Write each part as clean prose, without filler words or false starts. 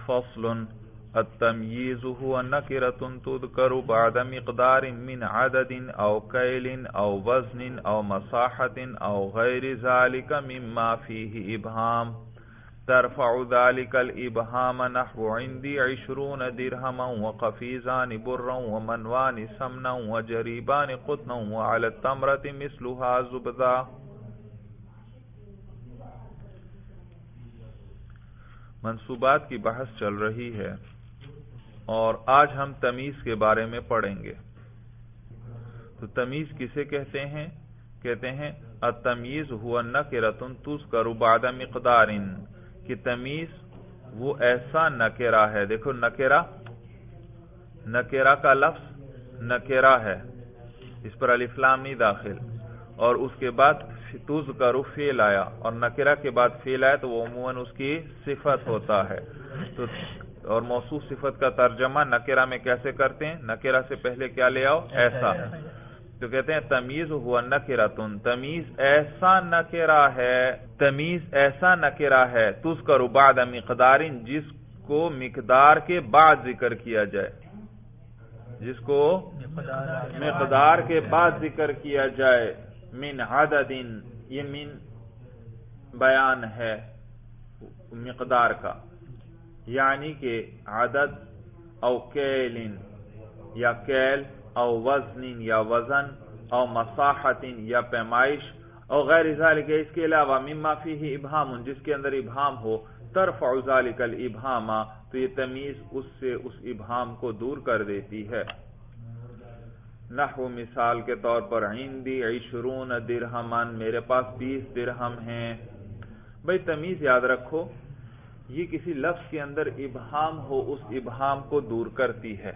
فصل التمييز هو نكرة تذكر بعد مقدار من عدد أو كيل أو وزن أو مساحة أو غير ذلك مما فيه إبهام ترفع ذلك الإبهام نحو عندي 20 درهما وقفيزان برا ومنوان سمنا وجريبان قطنا وعلى التمرة مثلها زبدا. منصوبات کی بحث چل رہی ہے اور آج ہم تمیز کے بارے میں پڑھیں گے. تو تمیز کسے کہتے ہیں؟ کہتے ہیں التمیز هو نکرۃ تذکر بعد مقدار، کہ تمیز وہ ایسا نکرہ ہے. دیکھو نکرہ کا لفظ نکرہ ہے، اس پر الف لام نہیں داخل، اور اس کے بعد تذکر فعل آیا، اور نکرہ کے بعد فعل آیا تو وہ عموماً اس کی صفت ہوتا ہے. تو اور موصوف صفت کا ترجمہ نکرہ میں کیسے کرتے ہیں؟ نکرہ سے پہلے کیا لے آؤ؟ ایسا. تو کہتے ہیں تمیز ہوا نکرۃ، تمیز ایسا نکرہ ہے، تمیز ایسا نکرہ ہے تذکر بعد مقدار، جس کو مقدار کے بعد ذکر کیا جائے، جس کو مقدار کے بعد ذکر کیا جائے. من عدد، یہ من بیان ہے مقدار کا، یعنی کہ عدد او کیل یا کیل او وزن یا وزن او مساحت یا پیمائش او غیر ذالک، اس کے علاوہ مما فیہ ابہام، جس کے اندر ابہام ہو، ترفع ذالک الابہام، تو یہ تمیز اس سے اس ابہام کو دور کر دیتی ہے. نحو مثال کے طور پر عندی 20 درہمن، میرے پاس 20 درہم ہیں. بھئی تمیز یاد رکھو، یہ کسی لفظ کے اندر ابہام ہو اس ابہام کو دور کرتی ہے.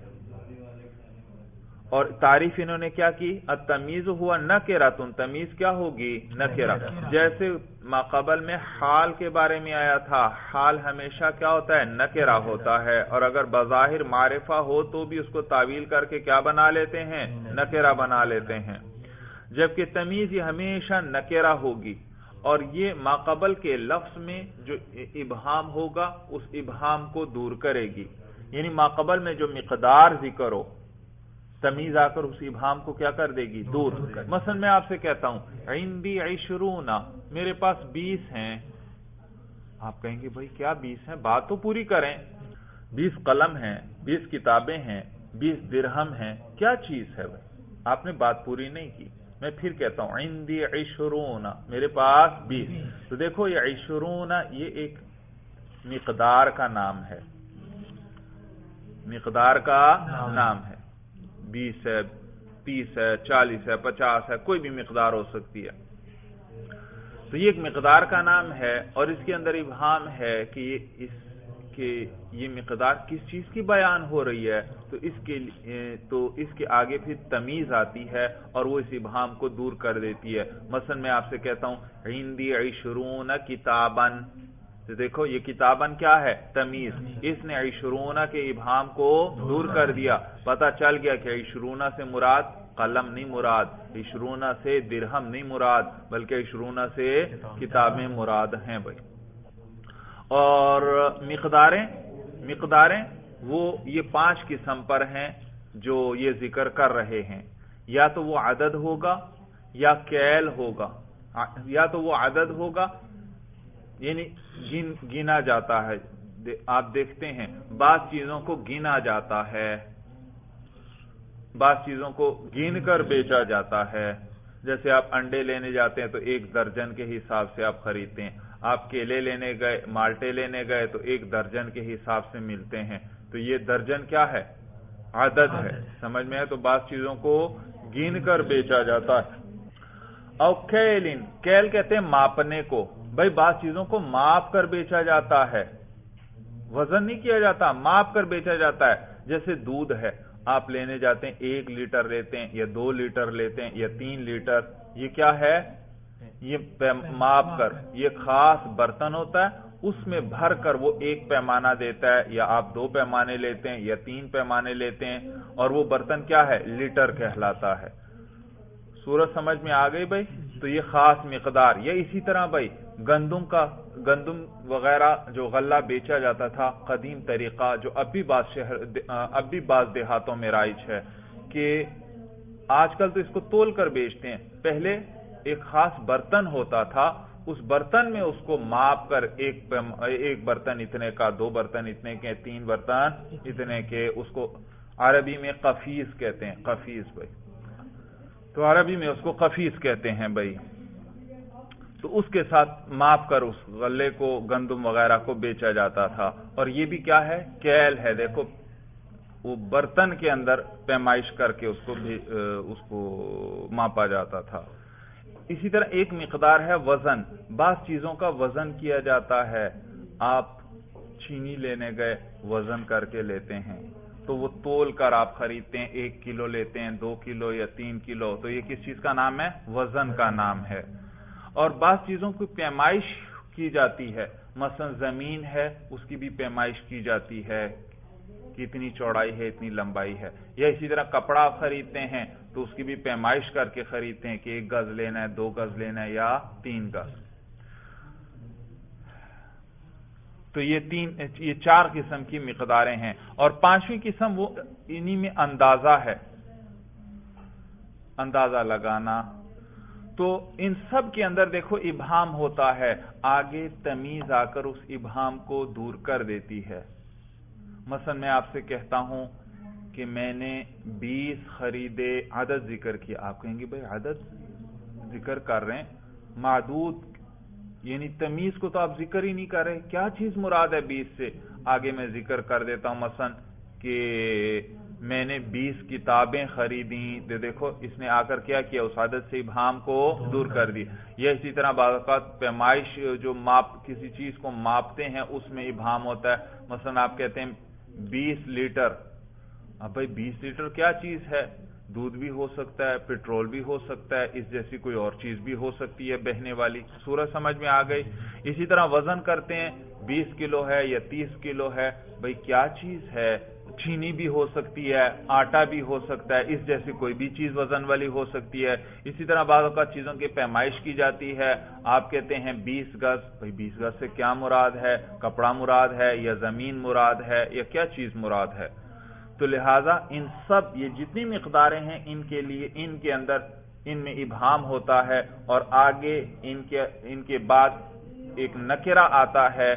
اور تعریف انہوں نے کیا کی؟ التمیز ہوا نکرۃ، تمیز کیا ہوگی؟ نکرہ. جیسے ماقبل میں حال کے بارے میں آیا تھا، حال ہمیشہ کیا ہوتا ہے؟ نکرہ ہوتا ہے، اور اگر بظاہر معرفہ ہو تو بھی اس کو تعویل کر کے کیا بنا لیتے ہیں؟ نکرہ بنا لیتے ہیں. جبکہ تمیز یہ ہمیشہ نکرہ ہوگی، اور یہ ماقبل کے لفظ میں جو ابہام ہوگا اس ابہام کو دور کرے گی. یعنی ماقبل میں جو مقدار ذکر ہو، تمیز آ کر اس ابہام کو کیا کر دے گی؟ دور. مثلا میں آپ سے کہتا ہوں عندی 20، میرے پاس 20 ہیں. آپ کہیں گے بھائی کیا 20 ہیں؟ بات تو پوری کریں. 20 قلم ہیں، 20 کتابیں ہیں، 20 درہم ہیں، کیا چیز ہے بھائی؟ آپ نے بات پوری نہیں کی. میں پھر کہتا ہوں عندی 20، میرے پاس 20. تو دیکھو یہ 20 یہ ایک مقدار کا نام ہے، مقدار کا نام ہے. 20 ہے، 30 ہے، 40 ہے، 50 ہے، کوئی بھی مقدار ہو سکتی ہے. تو یہ ایک مقدار کا نام ہے، اور اس کے اندر ابہام ہے کہ یہ مقدار کس چیز کی بیان ہو رہی ہے. تو اس کے آگے پھر تمیز آتی ہے اور وہ اس ابہام کو دور کر دیتی ہے. مثلا میں آپ سے کہتا ہوں عندی 20 کتابن، تو دیکھو یہ کتابن کیا ہے؟ تمیز. اس نے 20 کے ابہام کو دور کر دیا. پتہ چل گیا کہ 20 سے مراد قلم نہیں مراد، 20 سے درہم نہیں مراد، بلکہ 20 سے کتابیں مراد ہیں بھائی. اور مقداریں وہ یہ 5 قسم پر ہیں جو یہ ذکر کر رہے ہیں. یا تو وہ عدد ہوگا، یا کیل ہوگا، یا تو وہ عدد ہوگا یعنی گنا جاتا ہے. آپ دیکھتے ہیں بعض چیزوں کو گنا جاتا ہے، بعض چیزوں کو گن کر بیچا جاتا ہے. جیسے آپ انڈے لینے جاتے ہیں تو 1 درجن کے حساب سے آپ خریدتے ہیں. آپ کیلے لینے گئے، مالٹے لینے گئے تو 1 درجن کے حساب سے ملتے ہیں. تو یہ درجن کیا ہے؟ عدد ہے. سمجھ میں ہے؟ تو بعض چیزوں کو گن کر بیچا جاتا ہے. اور کیل کہتے ہیں ماپنے کو. بھائی بعض چیزوں کو ماپ کر بیچا جاتا ہے، وزن نہیں کیا جاتا، ماپ کر بیچا جاتا ہے. جیسے دودھ ہے، آپ لینے جاتے ہیں 1 لیٹر لیتے ہیں، یا 2 لیٹر لیتے ہیں، یا 3 لیٹر. یہ کیا ہے؟ یہ ماپ کر، یہ خاص برتن ہوتا ہے، اس میں بھر کر وہ 1 پیمانہ دیتا ہے، یا آپ 2 پیمانے لیتے ہیں یا 3 پیمانے لیتے ہیں، اور وہ برتن کیا ہے؟ لیٹر کہلاتا ہے. سورج سمجھ میں آ گئی بھائی؟ تو یہ خاص مقدار. یا اسی طرح بھائی گندم وغیرہ جو غلہ بیچا جاتا تھا، قدیم طریقہ جو اب بھی بعض دیہاتوں میں رائج ہے کہ آج کل تو اس کو تول کر بیچتے ہیں. پہلے ایک خاص برتن ہوتا تھا، اس برتن میں اس کو ماپ کر ایک برتن اتنے کا، 2 برتن اتنے کے، 3 برتن اتنے کے، اس کو عربی میں قفیز کہتے ہیں. قفیز بھائی، تو عربی میں اس کو قفیز کہتے ہیں بھائی. تو اس کے ساتھ ماپ کر اس غلے کو، گندم وغیرہ کو بیچا جاتا تھا. اور یہ بھی کیا ہے؟ کیل ہے. دیکھو وہ برتن کے اندر پیمائش کر کے اس کو ماپا جاتا تھا. اسی طرح ایک مقدار ہے وزن. بعض چیزوں کا وزن کیا جاتا ہے. آپ چینی لینے گئے، وزن کر کے لیتے ہیں، تو وہ تول کر آپ خریدتے ہیں. 1 کلو لیتے ہیں، 2 کلو یا 3 کلو، تو یہ کس چیز کا نام ہے؟ وزن کا نام ہے. اور بعض چیزوں کی پیمائش کی جاتی ہے. مثلا زمین ہے، اس کی بھی پیمائش کی جاتی ہے کہ اتنی چوڑائی ہے، اتنی لمبائی ہے. یا اسی طرح کپڑا آپ خریدتے ہیں تو اس کی بھی پیمائش کر کے خریدتے ہیں کہ 1 گز لینا ہے، 2 گز لینا ہے یا 3 گز. تو یہ 4 قسم کی مقداریں ہیں. اور 5ویں قسم وہ انہی میں اندازہ ہے، اندازہ لگانا. تو ان سب کے اندر دیکھو ابہام ہوتا ہے، آگے تمیز آ کر اس ابہام کو دور کر دیتی ہے. مثلا میں آپ سے کہتا ہوں کہ میں نے 20 خریدے، عدد ذکر کیا. آپ کہیں گے بھائی عدد ذکر کر رہے ہیں، معدود یعنی تمیز کو تو آپ ذکر ہی نہیں کر رہے، کیا چیز مراد ہے 20 سے؟ آگے میں ذکر کر دیتا ہوں مثلا کہ میں نے 20 کتابیں خریدیں. دیکھو اس نے آ کر کیا کیا؟ اس عدد سے ابہام کو دور کر دی. یا اسی طرح بعض اوقات پیمائش جو کسی چیز کو ماپتے ہیں اس میں ابہام ہوتا ہے. مثلا آپ کہتے ہیں 20 لیٹر. اب بھائی 20 لیٹر کیا چیز ہے؟ دودھ بھی ہو سکتا ہے، پیٹرول بھی ہو سکتا ہے، اس جیسی کوئی اور چیز بھی ہو سکتی ہے بہنے والی. صورت سمجھ میں آ گئی. اسی طرح وزن کرتے ہیں، 20 کلو ہے یا 30 کلو ہے، بھائی کیا چیز ہے؟ چینی بھی ہو سکتی ہے، آٹا بھی ہو سکتا ہے، اس جیسی کوئی بھی چیز وزن والی ہو سکتی ہے. اسی طرح بعض اوقات چیزوں کی پیمائش کی جاتی ہے. آپ کہتے ہیں 20 گز، بھائی 20 گز سے کیا مراد ہے؟ کپڑا مراد ہے یا زمین مراد ہے یا کیا چیز مراد ہے؟ تو لہٰذا ان سب یہ جتنی مقداریں ہیں ان کے لیے ان کے اندر ان میں ابہام ہوتا ہے. اور آگے ان کے بعد ایک نکرہ آتا ہے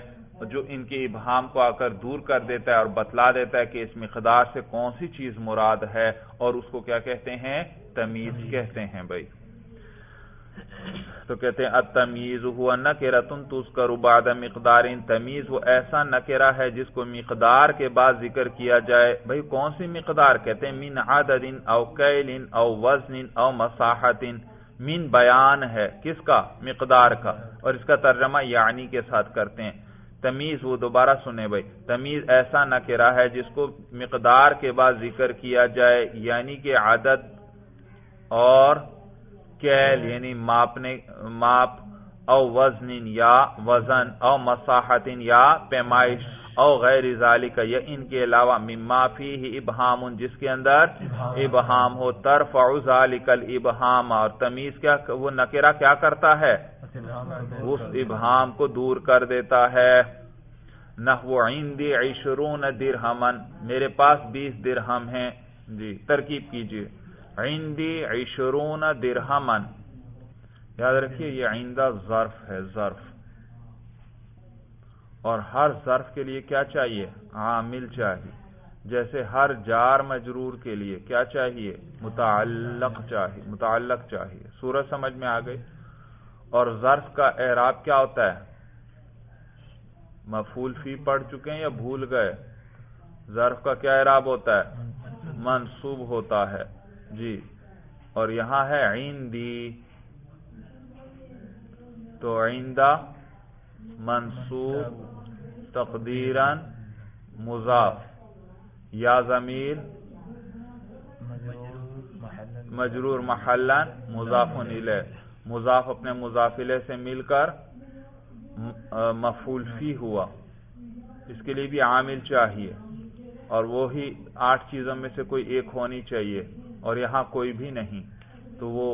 جو ان کے ابہام کو آ کر دور کر دیتا ہے اور بتلا دیتا ہے کہ اس مقدار سے کون سی چیز مراد ہے، اور اس کو کیا کہتے ہیں؟ تمیز کہتے ہیں بھائی. تو کہتے ہیں التمیز ہوا نکرۃ تذکر بعد مقدار. تمیز وہ ایسا نکرہ ہے جس کو مقدار کے بعد ذکر کیا جائے. بھائی کون سی مقدار؟ کہتے ہیں من عدد او کیل او وزن او مساحت. من بیان ہے کس کا؟ مقدار کا. اور اس کا ترجمہ یعنی کے ساتھ کرتے ہیں. تمیز وہ دوبارہ سنیں بھائی، تمیز ایسا نکرہ ہے جس کو مقدار کے بعد ذکر کیا جائے، یعنی کہ عدد اور کیل یعنی ماپ، او وزن یا وزن، او مساحت یا پیمائش، او غیر ذالک یا ان کے علاوہ، مما فیہ ابہام جس کے اندر ابہام ہو. ترفع ذالک الابہام. اور تمیز کیا وہ نکرہ کیا کرتا ہے؟ اس ابہام کو دور کر دیتا ہے. نحو عندی 20 درہما. میرے پاس 20 درہم ہیں. جی ترکیب کیجئے. عندی 20 درہما. یاد رکھیے یہ عندہ ظرف ہے، ظرف. اور ہر ظرف کے لیے کیا چاہیے؟ عامل چاہیے. جیسے ہر جار مجرور کے لیے کیا چاہیے؟ متعلق چاہیے. صورت سمجھ میں آ گئی. اور ظرف کا اعراب کیا ہوتا ہے؟ مفعول فی پڑھ چکے ہیں یا بھول گئے؟ ظرف کا کیا اعراب ہوتا ہے؟ منصوب ہوتا ہے. جی اور یہاں ہے عندی، تو عندہ منصوب تقدیراً مضاف، یا ضمیر مجرور محلاً مضاف الیہ. مضاف اپنے مضاف الیہ سے مل کر مفعول فی ہوا. اس کے لیے بھی عامل چاہیے، اور وہی 8 چیزوں میں سے کوئی ایک ہونی چاہیے، اور یہاں کوئی بھی نہیں تو وہ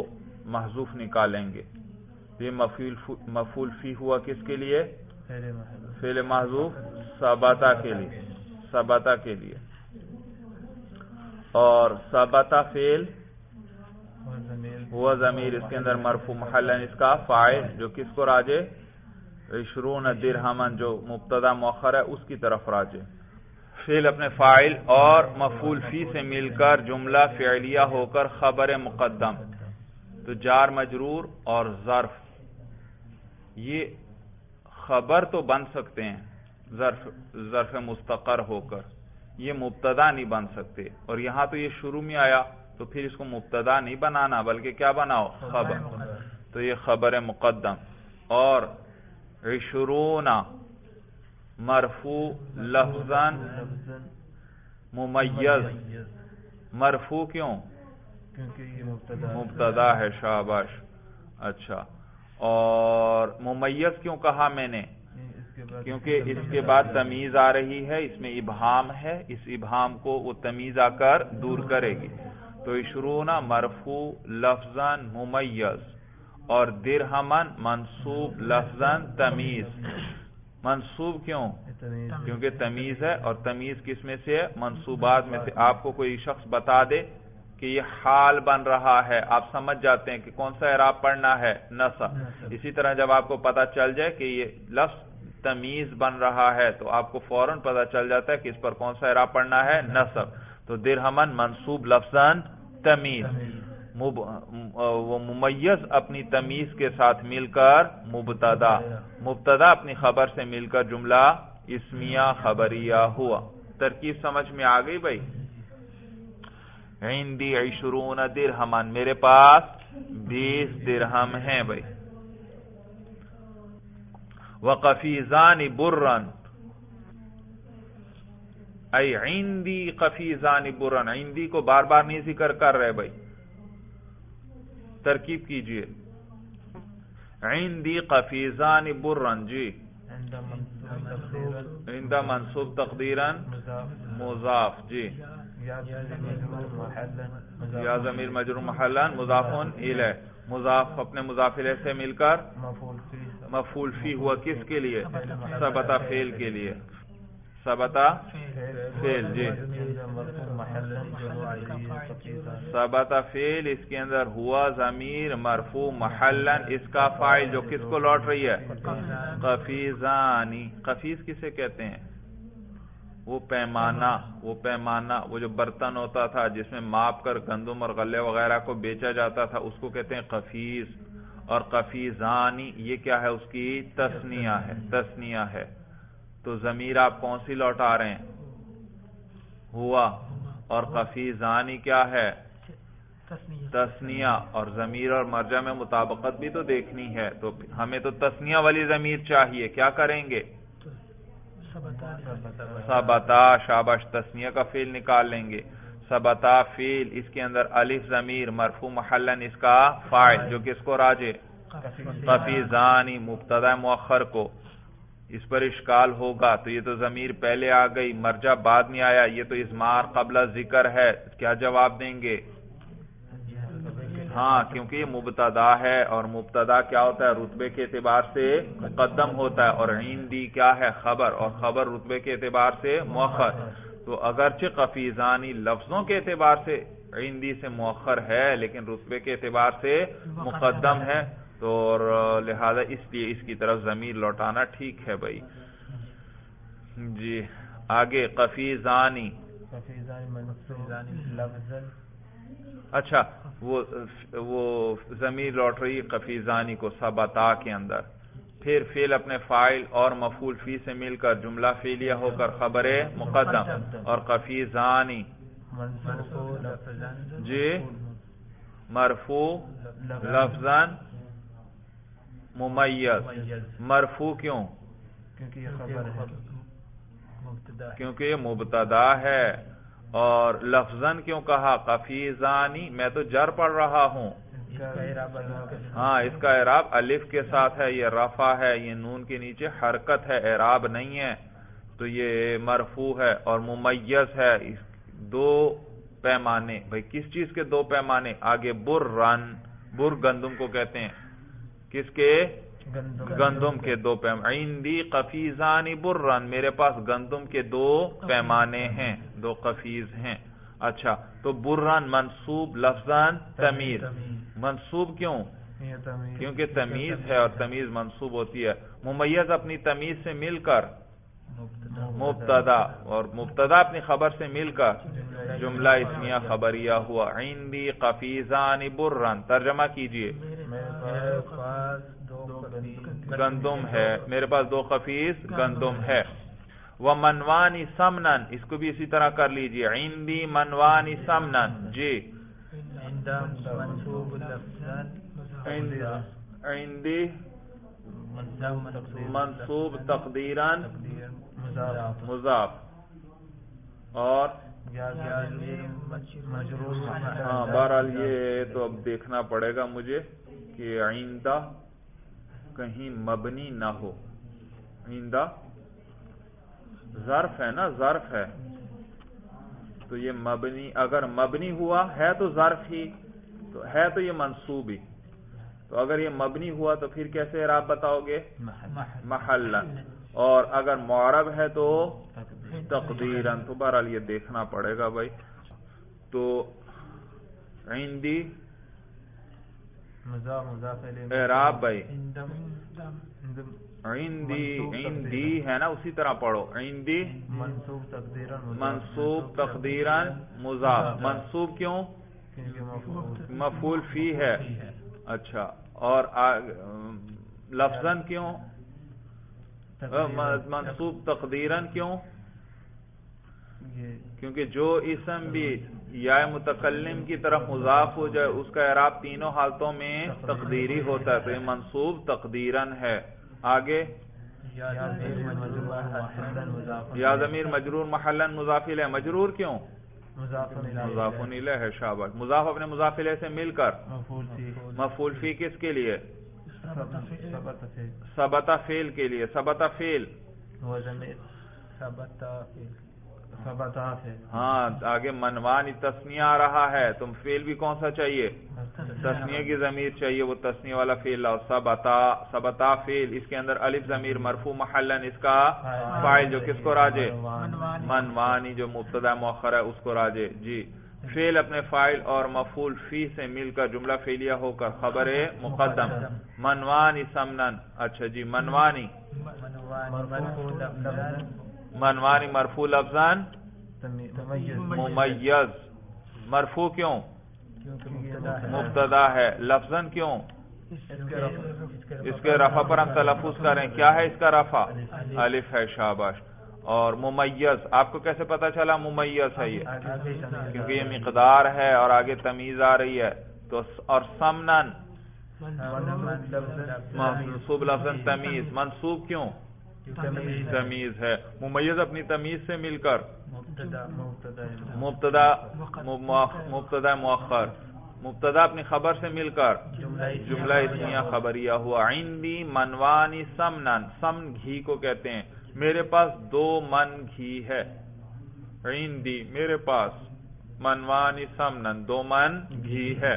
محذوف نکالیں گے. یہ مفعول فی ہوا کس کے لیے؟ فعل محذوف ثبتا کے لیے، ثبتا کے لیے. اور ثبتا فعل ہوا ضمیر، اس کے اندر مرفوع محلن اس کا فاعل جو کس کو راجع؟ 20 درہمن جو مبتدا مؤخر ہے اس کی طرف راجع. فعل اپنے فاعل اور مفعول فی سے مل کر جملہ فعلیہ ہو کر خبر مقدم، تو جار مجرور اور ظرف یہ خبر تو بن سکتے ہیں ظرف مستقر ہو کر، یہ مبتدا نہیں بن سکتے. اور یہاں تو یہ شروع میں آیا تو پھر اس کو مبتدا نہیں بنانا بلکہ کیا بناؤ؟ خبر. تو یہ خبر مقدم. اور 20 مرفوع لفظاً ممیز، مرفوع کیوں؟ کیونکہ یہ مبتدا ہے. شاباش. اچھا، اور ممیز کیوں کہا میں نے؟ کیونکہ اس کے بعد تمیز آ رہی ہے، اس میں ابہام ہے، اس ابہام کو وہ تمیز آ کر دور کرے گی. تو 20 مرفوع لفظاً ممیز اور درہمن منصوب لفظاً تمیز. منصوب کیوں؟ کیونکہ تمیز ہے، اور تمیز کس میں سے ہے؟ منصوبات میں سے. آپ کو کوئی شخص بتا دے کہ یہ حال بن رہا ہے، آپ سمجھ جاتے ہیں کہ کون سا اعراب پڑھنا ہے؟ نصب. اسی طرح جب آپ کو پتا چل جائے کہ یہ لفظ تمیز بن رہا ہے تو آپ کو فوراً پتا چل جاتا ہے کہ اس پر کون سا اعراب پڑھنا ہے؟ نصب. تو درہمن منصوب لفظاً تمیز. وہ ممیز اپنی تمیز کے ساتھ مل کر مبتدا، مبتدا اپنی خبر سے مل کر جملہ اسمیہ خبریہ ہوا. ترکیب سمجھ میں آ گئی بھائی؟ عندی 20 درہمن، میرے پاس 20 درہم ہیں بھائی. وقفیزان برن، ای عندی قفیزان برن، عندی کو بار بار نہیں ذکر کر رہے بھائی. ترکیب کیجئے. عندی قفیزان برن، جی. عند منصوب تقدیرا مضاف، جی. یا ضمیر مجرور محلا مضاف الیہ، مضاف اپنے مضاف الیہ سے مل کر مفعول فی ہوا کس کے لیے؟ ثبتا فعل کے لیے. ثبتا فعل، جی. ثبتا فعل، اس کے اندر ہوا ضمیر مرفوع محلن اس کا فاعل جو کس کو لوٹ رہی ہے؟ قفیزانی. قفیز کسے کہتے ہیں؟ وہ پیمانہ، وہ جو برتن ہوتا تھا جس میں ماپ کر گندم اور غلے وغیرہ کو بیچا جاتا تھا اس کو کہتے ہیں قفیز. اور قفیزانی یہ کیا ہے؟ اس کی تثنیہ ہے. تو ضمیر آپ کون سی لوٹا رہے ہیں؟ ہوا. اور قفیزانی کیا ہے؟ تثنیہ. اور ضمیر اور مرجع میں مطابقت بھی تو دیکھنی ہے، تو ہمیں تو تثنیہ والی ضمیر چاہیے. کیا کریں گے؟ ثبتا. شاباش. تثنیہ کا فعل نکال لیں گے. ثبتا فعل، اس کے اندر الف ضمیر مرفوع محلن اس کا فاعل جو کس کو راجع؟ قفیزانی مبتدا مؤخر کو. اس پر اشکال ہوگا تو یہ تو ضمیر پہلے آ گئی، مرجع بعد میں آیا، یہ تو اضمار قبل ذکر ہے. کیا جواب دیں گے؟ ہاں، کیونکہ یہ مبتدا ہے اور مبتدا کیا ہوتا ہے؟ رتبے کے اعتبار سے مقدم ہوتا ہے. اور عندی کیا ہے؟ خبر، اور خبر رتبے کے اعتبار سے مؤخر. تو اگرچہ قفیزانی لفظوں کے اعتبار سے عندی سے مؤخر ہے لیکن رتبے کے اعتبار سے مقدم ہے، تو لہذا اس لیے اس کی طرف ضمیر لوٹانا ٹھیک ہے بھائی. جی آگے. قفیزانی. اچھا، وہ ضمیر لوٹ رہی قفیزانی کو ثبتا کے اندر. پھر فعل اپنے فاعل اور مفعول فی سے مل کر جملہ فعلیہ ہو کر خبر مقدم. اور قفیزانی، جی، مرفوع لفظاً ممیز. مرفوع کیوں؟ کیونکہ یہ مبتدا ہے. اور لفظاً کیوں کہا؟ قفیزانی، میں تو جر پڑھ رہا ہوں. ہاں، اس کا اعراب الف کے ساتھ ہے، یہ رفع ہے، یہ نون کے نیچے حرکت ہے، اعراب نہیں ہے. تو یہ مرفوع ہے اور ممیز ہے. دو پیمانے. بھئی کس چیز کے دو پیمانے؟ آگے برن، بر گندم کو کہتے ہیں. کس کے؟ گندم کے 2 پیمانے. عندی قفیزان برن، میرے پاس گندم کے 2 پیمانے ہیں، 2 قفیز ہیں. اچھا، تو برن منصوب لفظاً تمیز. منصوب کیوں؟ کیونکہ تمیز ہے اور تمیز منصوب ہوتی ہے. ممیز اپنی تمیز سے مل کر مبتدا، اور مبتدا اپنی خبر سے مل کر جملہ اسمیہ خبریہ ہوا. عندی قفیزان برن، ترجمہ کیجئے. میرے پاس 2 گندم ہے، میرے پاس 2 قفیز گندم ہے. ومنوانی سمنن، اس کو بھی اسی طرح کر لیجئے. عندی منوانی سمنن. جی عندی منصوب تقدیران مضاف، اور بہرحال یہ تو اب دیکھنا پڑے گا مجھے کہ آئندہ کہیں مبنی نہ ہو. آئندہ ظرف ہے نا، ظرف ہے، تو یہ مبنی، اگر مبنی ہوا ہے تو ظرف ہی تو ہے، تو یہ منصوب ہی. تو اگر یہ مبنی ہوا تو پھر کیسے اعراب بتاؤ گے؟ محلا. اور اگر معرب ہے تو تقدیرن. تو بہرحال یہ دیکھنا پڑے گا بھائی. تو عندی اعراب بھائی، عندی ہے نا، اسی طرح پڑھو. عندی منصوب تقدیرن مضاف. منصوب کیوں؟ مفعول فی ہے. اچھا، اور لفظاً کیوں منصوب تقدیرن کیوں؟ کیونکہ جو اسم بھی یا متکلم کی طرف مضاف ہو جائے اس کا اعراب تینوں حالتوں میں تقدیری ہوتا ہے، تو یہ منصوب تقدیرن ہے. آگے یا ضمیر مجرور محلن مضاف الیہ. مجرور کیوں؟ مضاف الیہ ہے. شاباش. مضاف اپنے مضاف الیہ سے مل کر مفعول فی کس کے لیے؟ ثبت فعل کے لیے. ثبت فعل، ہاں. آگے منوانی تثنیہ آ رہا ہے، تم فعل بھی کون سا چاہیے؟ تثنیہ کی ضمیر چاہیے، وہ تثنیہ والا فعل لاؤ. ثبتا فعل، اس کے اندر الف ضمیر مرفوع محلن، اس کا فاعل جو کس کو راجے؟ منوانی جو مبتدا مؤخر ہے اس کو راجے. جی فعل اپنے فاعل اور مفعول فی سے مل کر جملہ فعلیہ ہو کر خبر مقدم. منوانی سمنن. اچھا جی. منوانی مرفوع لفظاً ممیز. مرفوع کیوں؟ مبتدا ہے. لفظاً کیوں؟ اس کے رفع پر ہم تلفظ کریں. کیا ہے اس کا رفع؟ الف ہے. شاباش. اور ممیز، آپ کو کیسے پتا چلا ممیز ہے یہ؟ کیونکہ یہ مقدار ہے اور آگے تمیز آ رہی ہے. تو اور سمنن منصوب لفظاً تمیز. منصوب کیوں؟ تمیز ہے. ممیز اپنی تمیز سے مل کر مبتدا مؤخر، مبتدا اپنی خبر سے مل کر جملہ اسمیہ خبریہ ہوا. عندی منوانی سمنن. سمن گھی کو کہتے ہیں. میرے پاس 2 من گھی ہے. عندی میرے پاس منوانی سمنن 2 من گھی ہے.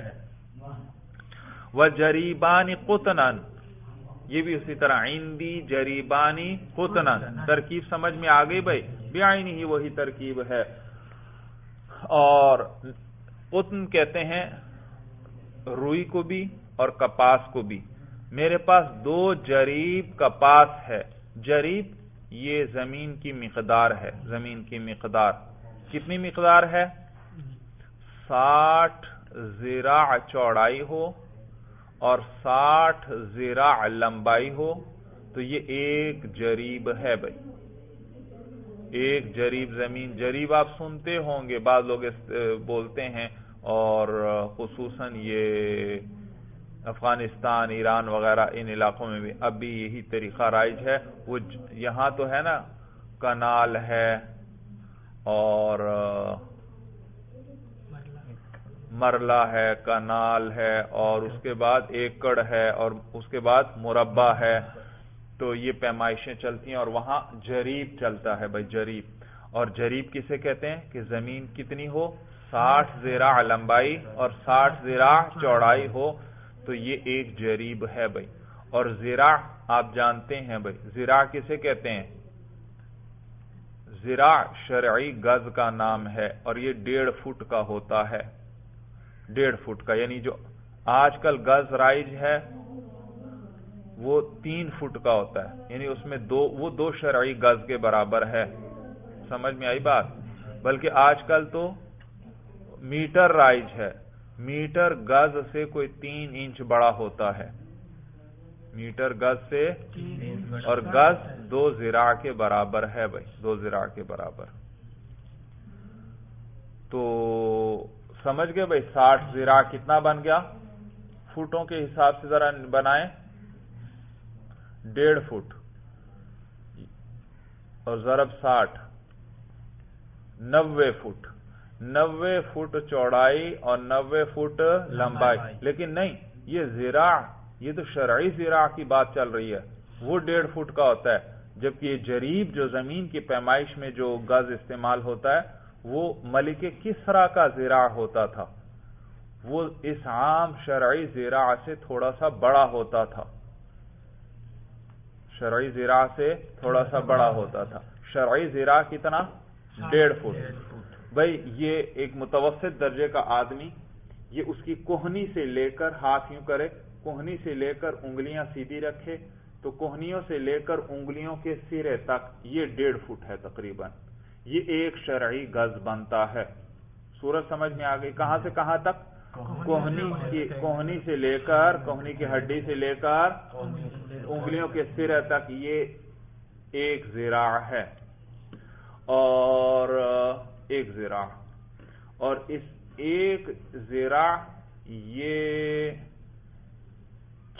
وجریبانی قطنن، یہ بھی اسی طرح. عندی جریبانی قطنن. ترکیب سمجھ میں آ گئی بھائی؟ بعین ہی وہی ترکیب ہے. اور قطن کہتے ہیں روئی کو بھی اور کپاس کو بھی. میرے پاس 2 جریب کپاس ہے. جریب یہ زمین کی مقدار ہے. زمین کی مقدار کتنی مقدار ہے؟ 60 ذراع چوڑائی ہو اور 60 ذراع لمبائی ہو تو یہ 1 جریب ہے بھائی. 1 جریب زمین. جریب آپ سنتے ہوں گے، بعض لوگ بولتے ہیں، اور خصوصاً یہ افغانستان، ایران وغیرہ ان علاقوں میں بھی اب بھی یہی طریقہ رائج ہے. وہ یہاں تو ہے نا کنال ہے اور مرلہ ہے، کنال ہے، اور اس کے بعد ایکڑ ہے، اور اس کے بعد مربع ہے. تو یہ پیمائشیں چلتی ہیں اور وہاں جریب چلتا ہے بھائی. جریب. اور جریب کسے کہتے ہیں؟ کہ زمین کتنی ہو؟ 60 ذراع لمبائی اور 60 ذراع چوڑائی ہو تو یہ 1 جریب ہے بھائی. اور ذراع آپ جانتے ہیں بھائی، ذراع کسے کہتے ہیں؟ ذراع شرعی گز کا نام ہے، اور یہ 1.5 فٹ کا ہوتا ہے، 1.5 فٹ کا، یعنی جو آج کل گز رائج ہے وہ 3 فٹ کا ہوتا ہے، یعنی اس میں وہ 2 شرعی گز کے برابر ہے۔ سمجھ میں آئی بات؟ بلکہ آج کل تو میٹر رائج ہے، میٹر گز سے کوئی 3 انچ بڑا ہوتا ہے، میٹر گز سے، اور گز 2 ذراع کے برابر ہے بھائی، 2 ذراع کے برابر۔ تو سمجھ گئے بھائی 60 ذراع کتنا بن گیا؟ فٹوں کے حساب سے ذرا بنائیں، 1.5 فٹ اور ضرب 60، 90 فٹ، 90 فٹ چوڑائی اور 90 فٹ لمبائی۔ لیکن نہیں، یہ ذراع، یہ تو شرعی ذراع کی بات چل رہی ہے، وہ 1.5 فٹ کا ہوتا ہے، جبکہ یہ جریب جو زمین کی پیمائش میں جو گز استعمال ہوتا ہے وہ ملک کسریٰ کا ذراع ہوتا تھا، وہ اس عام شرعی ذراع سے تھوڑا سا بڑا ہوتا تھا، شرعی ذراع سے تھوڑا سا بڑا ہوتا تھا۔ شرعی ذراع کتنا؟ 1.5 فٹ۔ بھائی یہ ایک متوسط درجے کا آدمی، یہ اس کی کوہنی سے لے کر، ہاتھ یوں کرے، کوہنی سے لے کر انگلیاں سیدھی رکھے تو کوہنیوں سے لے کر انگلیوں کے سرے تک یہ 1.5 فٹ ہے تقریباً، یہ ایک شرعی گز بنتا ہے۔ صورت سمجھ میں آ گئی؟ کہاں سے کہاں تک؟ کوہنی سے لے کر، کوہنی کی ہڈی سے لے کر انگلیوں کے سرے تک یہ ایک ذراع ہے، اور ایک ذراع، اور اس ایک ذراع یہ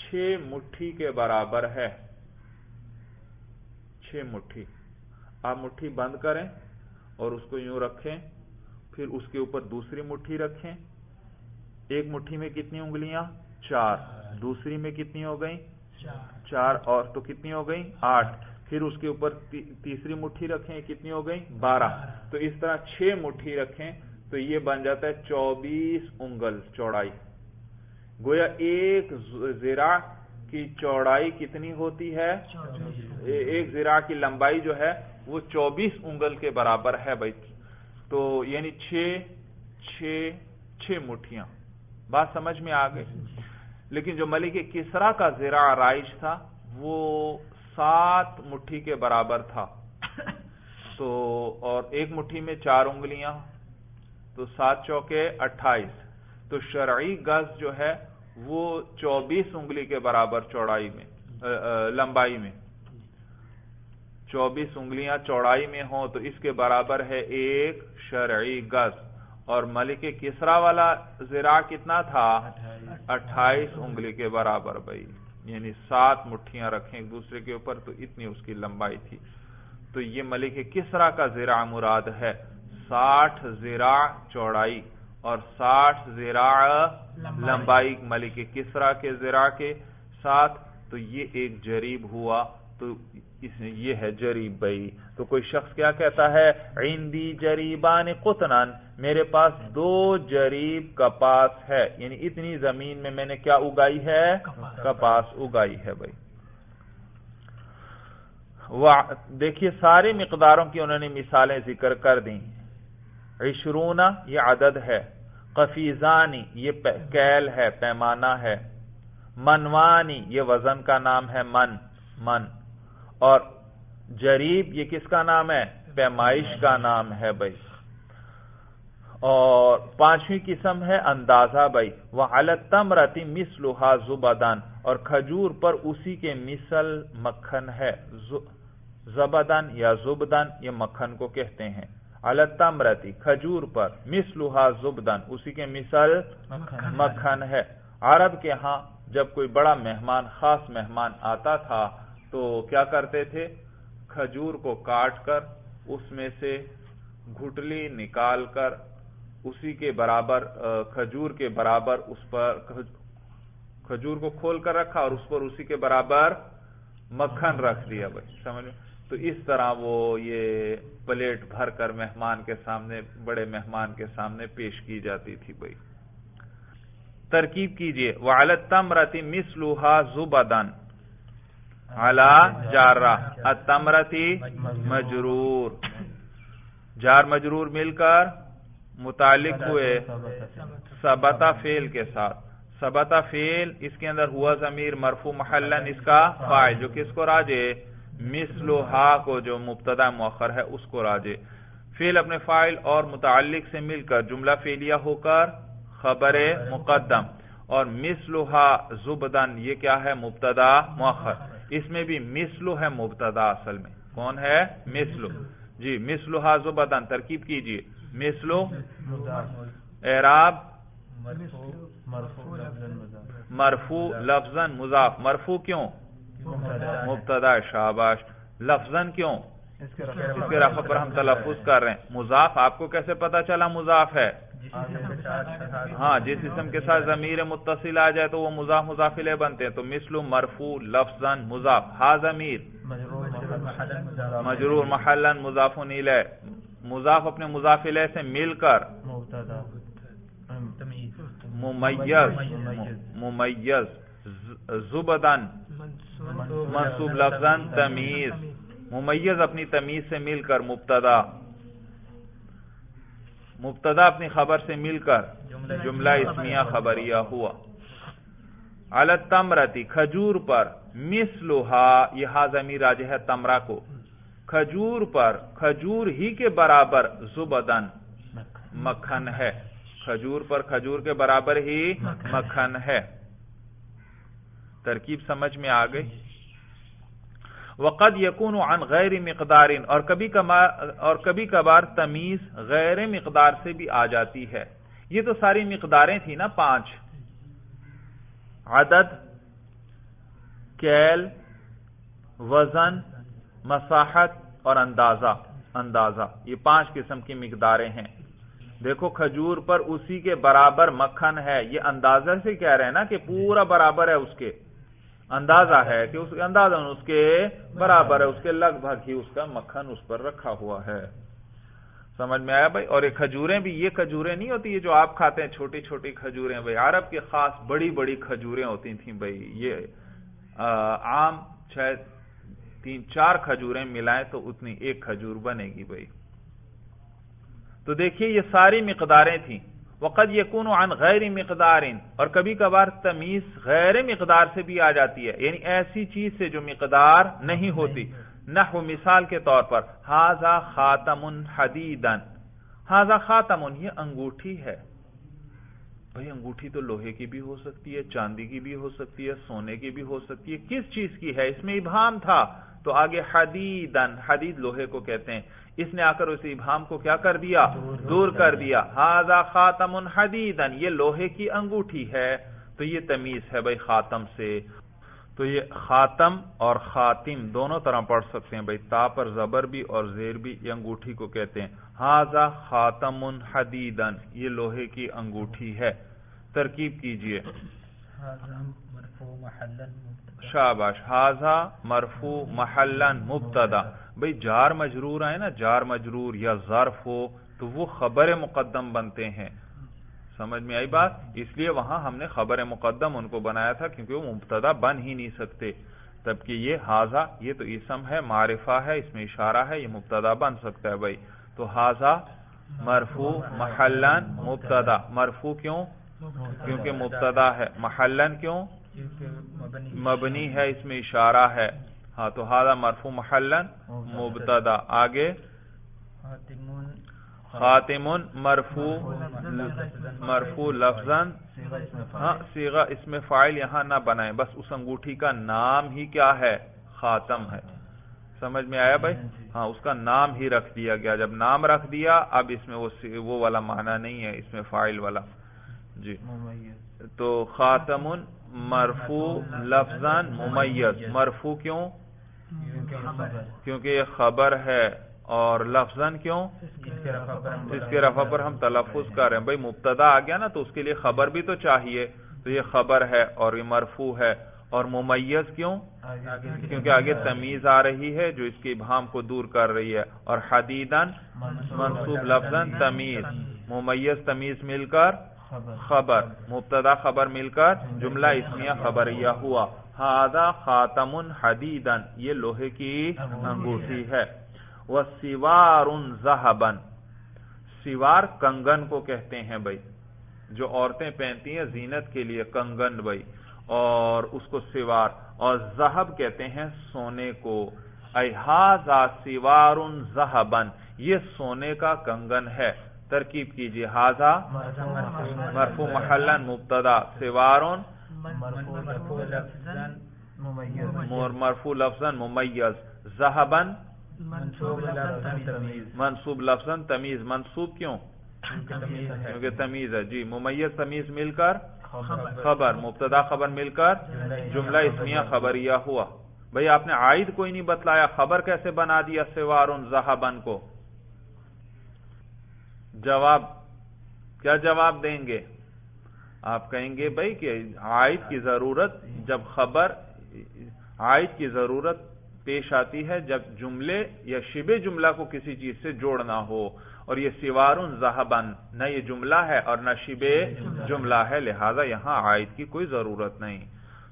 6 مٹھی کے برابر ہے، 6 مٹھی۔ آپ مٹھی بند کریں اور اس کو یوں رکھیں، پھر اس کے اوپر دوسری مٹھی رکھیں، ایک مٹھی میں کتنی انگلیاں؟ 4، دوسری میں کتنی ہو گئیں؟ 4، اور تو کتنی ہو گئیں؟ 8، پھر اس کے اوپر تیسری مٹھی رکھیں، کتنی ہو گئیں؟ 12۔ تو اس طرح 6 مٹھی رکھیں تو یہ بن جاتا ہے 24 انگل چوڑائی۔ گویا ایک ذراع کی چوڑائی کتنی ہوتی ہے؟ ایک ذراع کی لمبائی جو ہے وہ 24 انگل کے برابر ہے بھائی، تو یعنی 6 مٹھیاں۔ بات سمجھ میں آ گئی؟ لیکن جو ملک کسریٰ کا ذراع رائج تھا وہ 7 مٹھی کے برابر تھا، تو اور ایک مٹھی میں 4 انگلیاں، تو 7 چوکے 28، تو شرعی گز جو ہے وہ 24 انگلی کے برابر چوڑائی میں، لمبائی میں 24 انگلیاں چوڑائی میں ہوں تو اس کے برابر ہے ایک شرعی گز۔ اور ملک کسریٰ والا ذراع کتنا تھا؟ 28 انگلی کے برابر بھائی، یعنی 7 مٹھیاں رکھیں ایک دوسرے کے اوپر تو اتنی اس کی لمبائی تھی۔ تو یہ ملک کسریٰ کا ذراع مراد ہے، 60 ذراع چوڑائی اور 60 ذراع لمبائی ملک کسریٰ کے ذراع کے ساتھ، تو یہ ایک جریب ہوا، تو یہ ہے جریب بھائی۔ تو کوئی شخص کیا کہتا ہے؟ عندی جریبان قطنان، میرے پاس 2 جریب کپاس ہے، یعنی اتنی زمین میں نے کیا اگائی ہے؟ کپاس اگائی ہے بھائی۔ دیکھیے ساری مقداروں کی انہوں نے مثالیں ذکر کر دیں۔ 20 یہ عدد ہے، قفیزانی یہ کیل ہے، پیمانہ ہے، منوانی یہ وزن کا نام ہے، من، اور جریب یہ کس کا نام ہے؟ پیمائش کا نام ہے بھائی۔ اور 5ویں قسم ہے اندازہ بھائی، وَعَلَى التَّمْرَةِ مِثْلُهَا زُبَدًا، اور کھجور پر اسی کے مثل مکھن ہے، زبدن یا زبدن یہ مکھن کو کہتے ہیں، عَلَى التَّمْرَةِ کھجور پر، مِثْلُهَا زُبدًا اسی کے مثل مکھن ہے۔ عرب کے ہاں جب کوئی بڑا مہمان، خاص مہمان آتا تھا تو کیا کرتے تھے؟ کھجور کو کاٹ کر اس میں سے گھٹلی نکال کر اسی کے برابر، کھجور کے برابر اس پر کھجور کو کھول کر رکھا اور اس پر اسی کے برابر مکھن رکھ دیا بھائی، سمجھ میں؟ تو اس طرح وہ یہ پلیٹ بھر کر مہمان کے سامنے، بڑے مہمان کے سامنے پیش کی جاتی تھی بھائی۔ ترکیب کیجئے، وَعَلَى التَّمْرَةِ مِثْلُهَا زُبَدًا، علی جارہ، التمرتی مجرور، جار مجرور مل کر متعلق ہوئے ثبتا فعل کے ساتھ. ثبتا فعل اس کے اندر ہوا ضمیر مرفوع محلن اس کا فاعل، جو کس کو راجع؟ مثلھا کو، جو مبتدا مؤخر ہے اس کو راجع. فعل اپنے فاعل اور متعلق سے مل کر جملہ فعلیہ ہو کر خبر مقدم، اور مثلھا زبدن یہ کیا ہے؟ مبتدا مؤخر. اس میں بھی مثل ہے مبتدا، اصل میں کون ہے؟ مثل. جی مثلھا زبدن ترکیب کیجئے. مثل اعراب مرفوع لفظاً مضاف. مرفوع کیوں؟ مبتدا. شاباش. لفظاً کیوں؟ اس کے رفع پر ہم تلفظ کر رہے ہیں. مضاف آپ کو کیسے پتا چلا مضاف ہے؟ ہاں، جس اسم کے ساتھ ضمیر متصل آ جائے تو وہ مضاف مضاف الیہ بنتے ہیں. تو مثل مرفوع لفظاً مضاف، ہا ضمیر مجرور محلاً مضاف الیہ، مضاف اپنے مضاف الیہ سے مل کر ممیز زبدن منصوب لفظاً تمیز، ممیز اپنی تمیز سے مل کر مبتدا، مبتدا اپنی خبر سے مل کر جملہ اسمیہ خبریہ ہوا. علی التمرتی کھجور پر، مثلھا یہ ہا ضمیر راجع ہے تمرہ کو، کھجور پر، کھجور ہی کے برابر زبدن مکھن ہے، کھجور پر کھجور کے برابر ہی مکھن ہے. ترکیب سمجھ میں آ گئی. وقد یکون عن غیر مقدار، اور کبھی کبھار تمیز غیر مقدار سے بھی آ جاتی ہے. یہ تو ساری مقداریں تھی نا 5، عدد، کیل، وزن، مساحت اور اندازہ، یہ 5 قسم کی مقداریں ہیں. دیکھو کھجور پر اسی کے برابر مکھن ہے، یہ اندازہ سے کہہ رہے ہیں نا کہ پورا برابر ہے، اس کے اندازہ ہے کہ اس اندازہ اس کے برابر ہے، اس کے لگ بھگ ہی اس کا مکھن اس پر رکھا ہوا ہے. سمجھ میں آیا بھائی؟ اور یہ کھجوریں بھی، یہ کھجوریں نہیں ہوتی یہ جو آپ کھاتے ہیں چھوٹی چھوٹی کھجوریں بھائی، عرب کی خاص بڑی بڑی کھجوریں ہوتی تھیں بھائی. یہ عام شاید 3-4 کھجوریں ملائیں تو اتنی ایک کھجور بنے گی بھائی. تو دیکھیے یہ ساری مقداریں تھیں. وقد یکون عن غیر مقدار، اور کبھی کبھار تمیز غیر مقدار سے بھی آ جاتی ہے، یعنی ایسی چیز سے جو مقدار نہیں ہوتی. نحو مثال کے طور پر ھذا خاتم حدیدن، ھذا خاتم یہ انگوٹھی ہے. بھئی انگوٹھی تو لوہے کی بھی ہو سکتی ہے، چاندی کی بھی ہو سکتی ہے، سونے کی بھی ہو سکتی ہے. کس چیز کی ہے؟ اس میں ابہام تھا تو آگے حدیدن، حدید لوہے کو کہتے ہیں، اس نے آ کر اس ابہام کو کیا کر دیا؟ دور کر دیا. ھذا خاتم حدیدن یہ لوہے کی انگوٹھی ہے. تو یہ تمیز ہے بھائی خاتم سے. تو یہ خاتم اور خاتم دونوں طرح پڑھ سکتے ہیں بھائی، تا پر زبر بھی اور زیر بھی. یہ انگوٹھی کو کہتے ہیں. ھذا خاتم حدیدن یہ لوہے کی انگوٹھی ہے. ترکیب کیجئے. شاباش. ھذا مرفوع محلا مبتدا. بھئی جار مجرور آئے نا، جار مجرور یا ظرف ہو تو وہ خبر مقدم بنتے ہیں. سمجھ میں آئی بات؟ اس لیے وہاں ہم نے خبر مقدم ان کو بنایا تھا کیونکہ وہ مبتدا بن ہی نہیں سکتے. تب کہ یہ ھذا یہ تو اسم ہے، معرفہ ہے، اس میں اشارہ ہے، یہ مبتدا بن سکتا ہے بھائی. تو ھذا مرفوع محلا مبتدا. مرفوع کیوں؟ کیونکہ مبتدا ہے. محلا کیوں؟ مبنی ہے، اس میں اشارہ ہے. ہاں تو ھذا مرفوع محلا مبتدا. آگے خاتم مرفوع لفظاً، ہاں صیغہ اس میں فاعل یہاں نہ بنائیں، بس اس انگوٹھی کا نام ہی کیا ہے؟ خاتم ہے. سمجھ میں آیا بھائی؟ ہاں اس کا نام ہی رکھ دیا گیا. جب نام رکھ دیا اب اس میں وہ والا معنی نہیں ہے، اس میں فاعل والا. جی تو خاتم مرفوع لفظاً ممیز. مرفوع کیوں؟ کیونکہ یہ خبر ہے. اور لفظاً کیوں؟ اس کے رفع پر ہم تلفظ کر رہے ہیں. بھئی مبتدا آ گیا نا تو اس کے لیے خبر بھی تو چاہیے. تو یہ خبر ہے اور یہ مرفوع ہے. اور ممیز کیوں؟ کیونکہ آگے تمیز آ رہی ہے جو اس کے ابہام کو دور کر رہی ہے. اور حدیدن منصوب لفظاً تمیز، ممیز تمیز مل کر خبر، مبتدا خبر مل کر جملہ اسمیہ خبریہ ہوا. ھذا خاتم حدیدن، یہ لوہے کی انگوٹھی ہے، وسوار ذھبا، سوار کنگن کو کہتے ہیں بھائی، جو عورتیں پہنتی ہیں زینت کے لیے کنگن بھائی، اور اس کو سوار، اور ذھب کہتے ہیں سونے کو، ھذا سوار ذھبا، یہ سونے کا کنگن ہے۔ ترکیب کیجئے، ھذا مرفوع محلا مبتدا، سوار مرفوع لفظا ممیز، ذھبا منصوب لفظا تمیز، منصوب کیوں؟ کیونکہ تمیز ہے جی، ممیز تمیز مل کر خبر، مبتدا خبر مل کر جملہ اسمیہ خبریہ ہوا۔ بھئی آپ نے عائد کوئی نہیں بتلایا، خبر کیسے بنا دیا سوار ذھبا کو؟ جواب کیا جواب دیں گے؟ آپ کہیں گے بھئی کہ عائد کی ضرورت، جب خبر عائد کی ضرورت پیش آتی ہے جب جملے یا شبہ جملہ کو کسی چیز سے جوڑنا ہو، اور یہ سوار ذھبا نہ یہ جملہ ہے اور نہ شبہ جملہ ہے، لہذا یہاں عائد کی کوئی ضرورت نہیں۔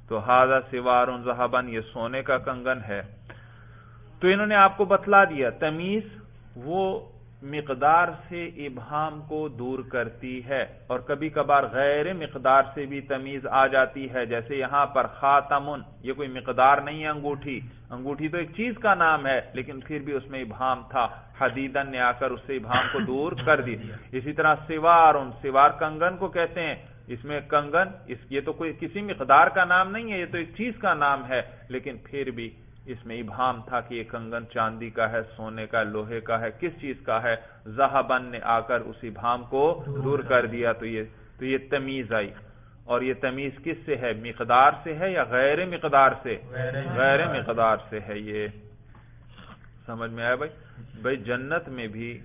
تو ھذا سوار ذھبا، یہ سونے کا کنگن ہے۔ تو انہوں نے آپ کو بتلا دیا تمیز وہ مقدار سے ابہام کو دور کرتی ہے، اور کبھی کبھار غیر مقدار سے بھی تمیز آ جاتی ہے، جیسے یہاں پر خاتمن، یہ کوئی مقدار نہیں ہے انگوٹھی، انگوٹھی تو ایک چیز کا نام ہے لیکن پھر بھی اس میں ابہام تھا، حدیدن نے آ کر اس سے ابہام کو دور کر دی۔ اسی طرح سوار کنگن کو کہتے ہیں، اس میں کنگن یہ تو کوئی کسی مقدار کا نام نہیں ہے، یہ تو ایک چیز کا نام ہے، لیکن پھر بھی اس میں ابہام تھا کہ یہ کنگن چاندی کا ہے، سونے کا، لوہے کا ہے، کس چیز کا ہے، ذھبن نے آ کر اس ابہام کو دور کر دیا، تو یہ تمیز آئی۔ اور یہ تمیز کس سے ہے؟ مقدار سے ہے یا غیر مقدار سے؟ غیر مقدار سے ہے۔ یہ سمجھ میں آیا بھائی جنت میں بھی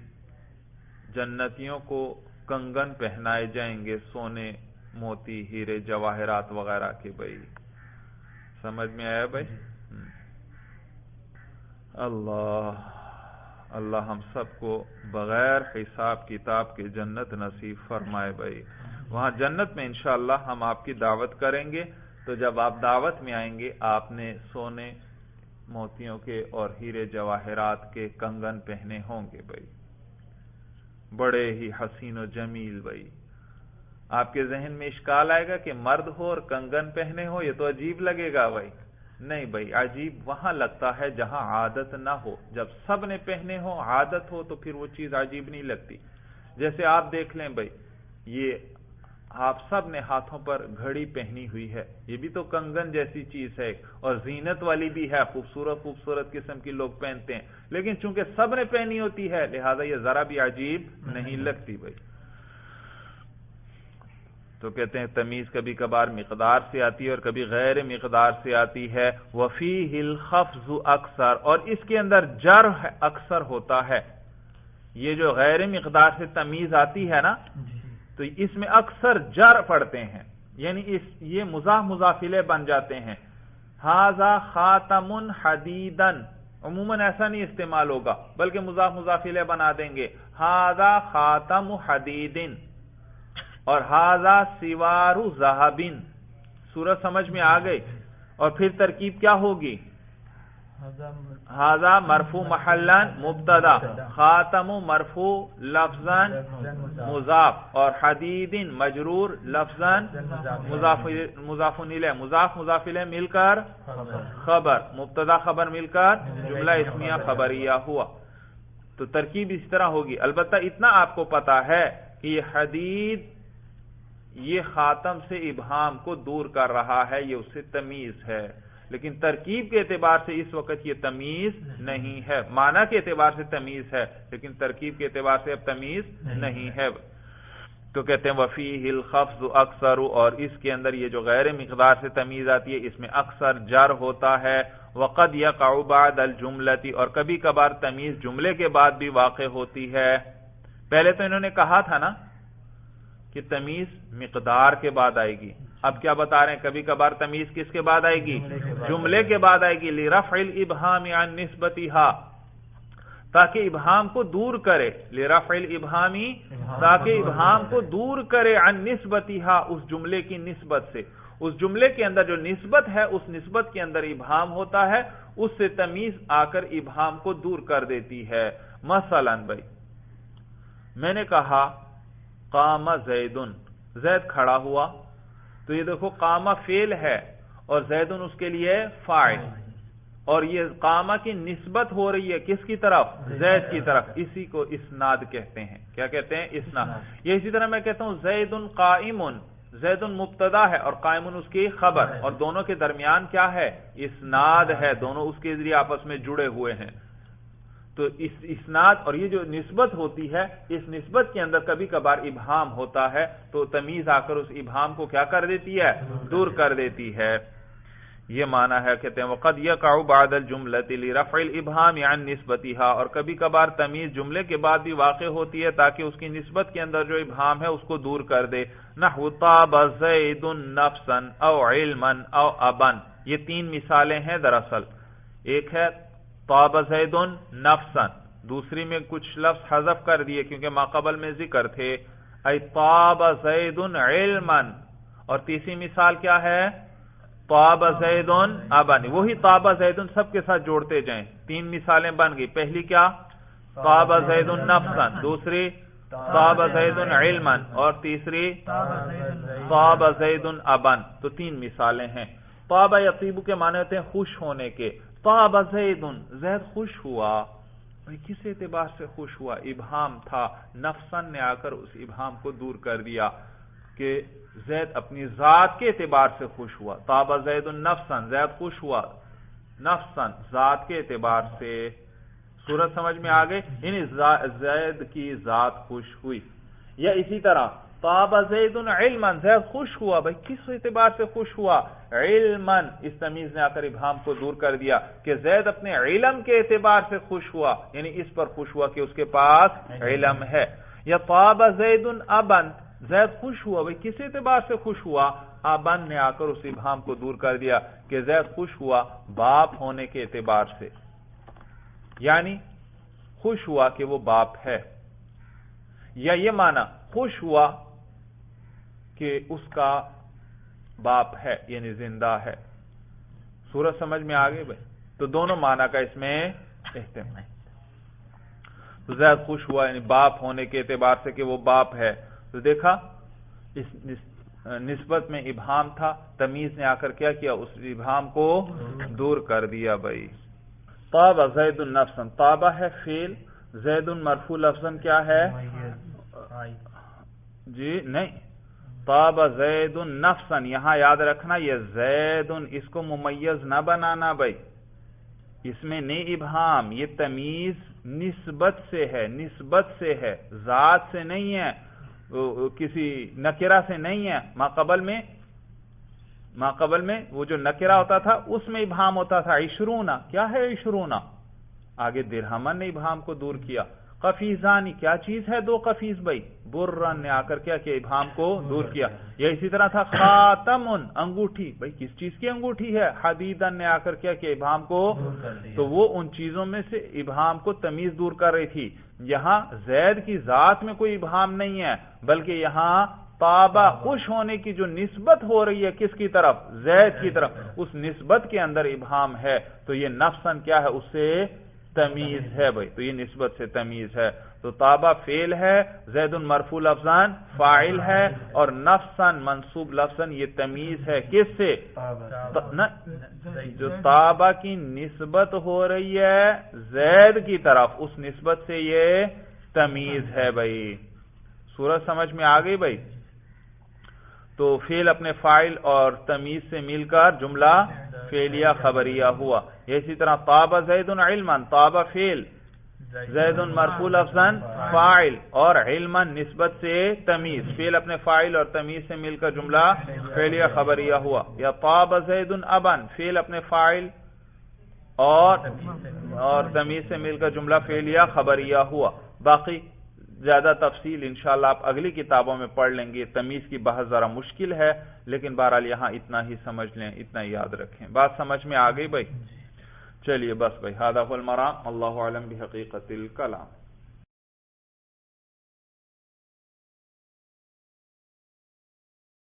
جنتیوں کو کنگن پہنائے جائیں گے، سونے، موتی، ہیرے، جواہرات وغیرہ کے، بھائی سمجھ میں آیا بھائی؟ اللہ ہم سب کو بغیر حساب کتاب کے جنت نصیب فرمائے بھائی۔ وہاں جنت میں انشاءاللہ ہم آپ کی دعوت کریں گے، تو جب آپ دعوت میں آئیں گے آپ نے سونے، موتیوں کے اور ہیرے جواہرات کے کنگن پہنے ہوں گے بھائی، بڑے ہی حسین و جمیل بھائی۔ آپ کے ذہن میں اشکال آئے گا کہ مرد ہو اور کنگن پہنے ہو، یہ تو عجیب لگے گا بھائی۔ نہیں بھائی، عجیب وہاں لگتا ہے جہاں عادت نہ ہو، جب سب نے پہنے ہو، عادت ہو، تو پھر وہ چیز عجیب نہیں لگتی۔ جیسے آپ دیکھ لیں بھائی، یہ آپ سب نے ہاتھوں پر گھڑی پہنی ہوئی ہے، یہ بھی تو کنگن جیسی چیز ہے، اور زینت والی بھی ہے، خوبصورت قسم کی لوگ پہنتے ہیں، لیکن چونکہ سب نے پہنی ہوتی ہے لہذا یہ ذرا بھی عجیب نہیں لگتی بھائی۔ تو کہتے ہیں تمیز کبھی کبھار مقدار سے آتی ہے اور کبھی غیر مقدار سے آتی ہے۔ وفیہ الخفض اکثر، اور اس کے اندر جر اکثر ہوتا ہے۔ یہ جو غیر مقدار سے تمیز آتی ہے نا، تو اس میں اکثر جر پڑتے ہیں، یعنی یہ مضاف مضافلے بن جاتے ہیں۔ ھذا خاتم حدیدن، عموماً ایسا نہیں استعمال ہوگا بلکہ مضاف مضافلے بنا دیں گے، ھذا خاتم حدیدن، اور ھذا سوار ذھب۔ صورت سمجھ میں آ گئی؟ اور پھر ترکیب کیا ہوگی؟ ھذا مرفوع محلا مبتدا، خاتم مرفوع لفظا مضاف، اور حدید مجرور لفظا مضاف الیہ، مضاف الیہ مل کر خبر، مبتدا خبر مل کر جملہ اسمیہ خبریہ ہوا۔ تو ترکیب اس طرح ہوگی، البتہ اتنا آپ کو پتا ہے کہ یہ حدید یہ خاتم سے ابہام کو دور کر رہا ہے، یہ اس سے تمیز ہے، لیکن ترکیب کے اعتبار سے اس وقت یہ تمیز نہیں ہے، معنی کے اعتبار سے تمیز ہے لیکن ترکیب کے اعتبار سے اب تمیز نہیں ہے۔ تو کہتے ہیں وفیہ الخفض اکثر، اور اس کے اندر یہ جو غیر مقدار سے تمیز آتی ہے اس میں اکثر جر ہوتا ہے۔ وقد یقع بعد الجملۃ، اور کبھی کبھار تمیز جملے کے بعد بھی واقع ہوتی ہے۔ پہلے تو انہوں نے کہا تھا نا کہ تمیز مقدار کے بعد آئے گی، اب کیا بتا رہے ہیں؟ کبھی کبھار تمیز کس کے بعد آئے گی؟ جملے کے بعد آئے گی، لرفع الابہام عن نسبتها، تاکہ ابہام کو دور کرے، لرفع الابہام، تاکہ ابہام کو دور کرے عن نسبتها، اس جملے کی نسبت سے۔ اس جملے کے اندر جو نسبت ہے اس نسبت کے اندر ابہام ہوتا ہے، اس سے تمیز آ کر ابہام کو دور کر دیتی ہے۔ مثلا بھائی میں نے کہا قام زیدن، زید کھڑا ہوا، تو یہ دیکھو قامہ فعل ہے اور زیدن اس کے لیے فاعل، اور یہ قامہ کی نسبت ہو رہی ہے کس کی طرف؟ زید کی طرف، اسی کو اسناد کہتے ہیں۔ کیا کہتے ہیں؟ اسناد۔ یہ اسی طرح میں کہتا ہوں زیدن قائم، زیدن مبتدا ہے اور قائم اس کی خبر، اور دونوں کے درمیان کیا ہے؟ اسناد ہے، دونوں اس کے ذریعے آپس میں جڑے ہوئے ہیں۔ تو اس اسناد اور یہ جو نسبت ہوتی ہے، اس نسبت کے اندر کبھی کبھار ابہام ہوتا ہے، تو تمیز آ کر اس ابہام کو کیا کر دیتی ہے؟ دور کر دیتی ہے۔ یہ معنی ہے، کہتے ہیں وقد یقع بعد الجملۃ لرفع الابہام عن نسبتها، اور کبھی کبھار تمیز جملے کے بعد بھی واقع ہوتی ہے تاکہ اس کی نسبت کے اندر جو ابہام ہے اس کو دور کر دے۔ نحو طاب زید نفسا او علما او ابا، یہ تین مثالیں ہیں دراصل۔ ایک ہے طاب زید نفسا، دوسری میں کچھ لفظ حذف کر دیے کیونکہ ماقبل میں ذکر تھے، ای طاب زید علما، اور تیسری مثال کیا ہے؟ طاب زید ابا، وہی طاب زید سب کے ساتھ جوڑتے جائیں، تین مثالیں بن گئی۔ پہلی کیا؟ طاب زید نفسا، دوسری طاب زید علما، اور تیسری طاب زید ابا، تو تین مثالیں ہیں۔ طاب یطیب کے معنی ہوتے ہیں خوش ہونے کے۔ طاب زید، زید خوش ہوا، کس اعتبار سے خوش ہوا؟ ابہام تھا، نفسن نے آ کر اس ابہام کو دور کر دیا کہ زید اپنی ذات کے اعتبار سے خوش ہوا۔ طاب زید نفسن، زید خوش ہوا نفسن، ذات کے اعتبار سے۔ صورت سمجھ میں آ گئی؟ یعنی زید کی ذات خوش ہوئی۔ یا اسی طرح طاب زید علما، زید خوش ہوا، بھائی کس اعتبار سے خوش ہوا؟ علما، اس تمیز نے آ کر ابہام کو دور کر دیا کہ زید اپنے علم کے اعتبار سے خوش ہوا، یعنی اس پر خوش ہوا کہ اس کے پاس علم ہے۔ یا طاب زید ابا، زید خوش ہوا، بھائی کس اعتبار سے خوش ہوا؟ ابن نے آ کر اس ابہام کو دور کر دیا کہ زید خوش ہوا باپ ہونے کے اعتبار سے، یعنی خوش ہوا کہ وہ باپ ہے۔ یا یہ معنی خوش ہوا کہ اس کا باپ ہے، یعنی زندہ ہے۔ صورت سمجھ میں آ گئی بھائی؟ تو دونوں معنی کا اس میں احتمال۔ تو زید خوش ہوا یعنی باپ ہونے کے اعتبار سے کہ وہ باپ ہے۔ تو دیکھا اس نسبت میں ابہام تھا، تمیز نے آ کر کیا کیا؟ اس ابہام کو دور کر دیا بھائی۔ طاب زید نفسا، طابہ ہے فعل، زید مرفوع لفظاً کیا ہے؟ جی نہیں، طاب زید نفسا، یہاں یاد رکھنا یہ زید اس کو ممیز نہ بنانا بھائی، اس میں نہیں ابہام، یہ تمیز نسبت سے ہے، نسبت سے ہے، ذات سے نہیں ہے، کسی نکرہ سے نہیں ہے۔ ماقبل میں وہ جو نکرہ ہوتا تھا اس میں ابہام ہوتا تھا، عشرون، کیا ہے عشرون؟ آگے درہمن نے ابہام کو دور کیا۔ قفیزانی، کیا چیز ہے دو قفیز بھائی؟ برن نے آ کر کیا کہ ابہام کو دور کیا۔ یا اسی طرح تھا خاتمن، انگوٹھی، بھائی کس چیز کی انگوٹھی ہے؟ حدیدن نے آ کر کیا کہ ابہام کو، تو وہ ان چیزوں میں سے ابہام کو تمیز دور کر رہی تھی۔ یہاں زید کی ذات میں کوئی ابہام نہیں ہے، بلکہ یہاں طابہ خوش ہونے کی جو نسبت ہو رہی ہے کس کی طرف؟ زید کی طرف، اس نسبت کے اندر ابہام ہے، تو یہ نفسن کیا ہے؟ اس سے تمیز ہے بھائی، تو یہ نسبت سے تمیز ہے۔ تو طابہ فعل ہے، زید مرفوع لفظاً فاعل ہے، اور نفسن منصوب لفظاً یہ تمیز ہے کس سے؟ جو طابہ کی نسبت ہو رہی ہے زید کی طرف، اس نسبت سے یہ تمیز ہے بھائی۔ صورت سمجھ میں آ گئی بھائی؟ تو فعل اپنے فاعل اور تمیز سے مل کر جملہ فعلیہ خبریہ ہوا۔ اسی طرح طاب زید علما، طاب فعل، زید مرفوع لفظاً فاعل، اور علما نسبت سے تمیز، فعل اپنے فاعل اور تمیز سے مل کر جملہ فعلیہ خبریہ ہوا۔ یا طاب زید ابا، فعل اپنے فاعل اور تمیز سے مل کر جملہ فعلیہ خبریہ ہوا۔ باقی زیادہ تفصیل انشاءاللہ آپ اگلی کتابوں میں پڑھ لیں گے، تمیز کی بحث ذرا مشکل ہے، لیکن بہرحال یہاں اتنا ہی سمجھ لیں، اتنا ہی یاد رکھیں۔ بات سمجھ میں آ گئی بھائی؟ چلیے بس بھائی، ھذا ھو المرام، اللہ اعلم بحقیقت الکلام۔